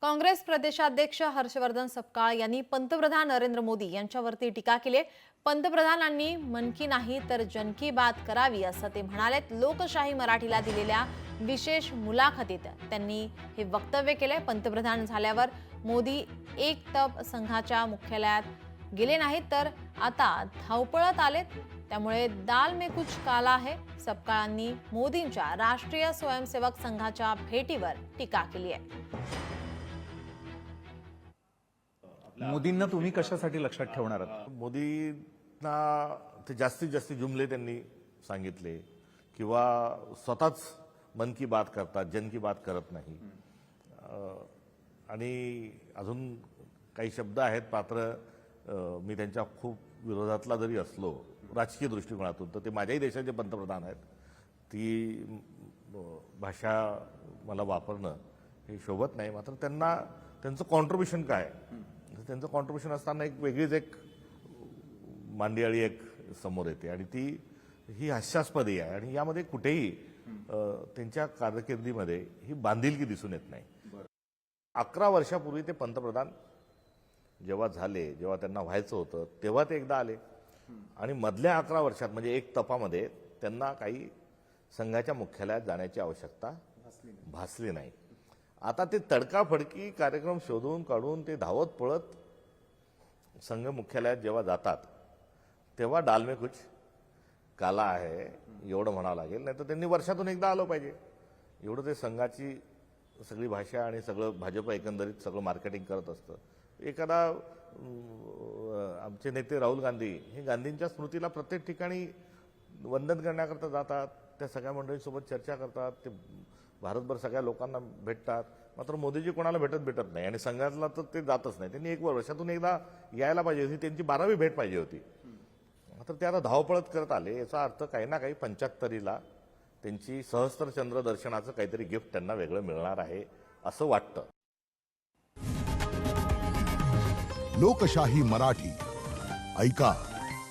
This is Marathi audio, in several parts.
काँग्रेस प्रदेशाध्यक्ष हर्षवर्धन सपकाळ यांनी पंतप्रधान नरेंद्र मोदी यांच्यावरती टीका केली। पंतप्रधानांनी मन की नाही तर जन की बात करावी असं ते म्हणालेत। लोकशाही मराठीला दिलेल्या विशेष मुलाखतीत त्यांनी हे वक्तव्य केले। पंतप्रधान झाल्यावर मोदी एक तप संघाच्या मुख्यालयात गेले नाहीत तर आता धावपळत आलेत, त्यामुळे दाल में कुछ काला है। सपकाळांनी मोदींच्या राष्ट्रीय स्वयंसेवक संघाच्या भेटीवर टीका केली आहे। मोदींना तुम्ही कशासाठी लक्षात ठेवणार आहात? मोदींना ते जास्तीत जास्त जुमले त्यांनी सांगितले किंवा स्वतःच मन की बात करतात, जन की बात करत नाही। आणि अजून काही शब्द आहेत पात्र, मी त्यांच्या खूप विरोधातला जरी असलो राजकीय दृष्टिकोनातून, तर ते माझ्याही देशाचे पंतप्रधान आहेत। ती भाषा मला वापरणं हे शोभत नाही। मात्र त्यांना त्यांचं कॉन्ट्रिब्युशन काय, त्यांचं कॉन्ट्रिब्युशन असताना एक वेगळीच एक मांदियाळी एक समोर येते आणि ती ही हास्यास्पदी आहे। आणि यामध्ये कुठेही त्यांच्या कारकिर्दीमध्ये ही बांधिलकी दिसून येत नाही। 11 वर्षापूर्वी ते पंतप्रधान जेव्हा झाले, जेव्हा त्यांना व्हायचं होतं तेव्हा ते एकदा आले आणि मधल्या 11 वर्षात म्हणजे एक तपामध्ये त्यांना काही संघाच्या मुख्यालयात जाण्याची आवश्यकता भासली नाही। आता ते तडकाफडकी कार्यक्रम शोधून काढून ते धावत पळत संघ मुख्यालयात जेव्हा जातात तेव्हा डाल में कुछ काला आहे एवढं म्हणावं लागेल। नाही तर त्यांनी वर्षातून एकदा आलं पाहिजे। एवढं ते संघाची सगळी भाषा आणि सगळं भाजप एकंदरीत सगळं मार्केटिंग करत असतं। एखादा आमचे नेते राहुल गांधी हे गांधींच्या स्मृतीला प्रत्येक ठिकाणी वंदन करण्याकरता जातात, त्या सगळ्या मंडळींसोबत चर्चा करतात, ते भारतभर सगळ्या लोकांना भेटतात। मात्र मोदीजी कोणाला भेटत नाही आणि संघातला तर ते जातच नाही। त्यांनी एक वर्षातून एकदा यायला पाहिजे होती, त्यांची 12वी भेट पाहिजे होती। मात्र ते आता धावपळत करत आले। याचा अर्थ काही ना काही 75ला त्यांची सहस्त्रचंद्र दर्शनाचं काहीतरी गिफ्ट त्यांना वेगळं मिळणार आहे असं वाटतं। लोकशाही मराठी ऐका,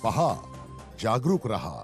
पहा, जागरूक रहा।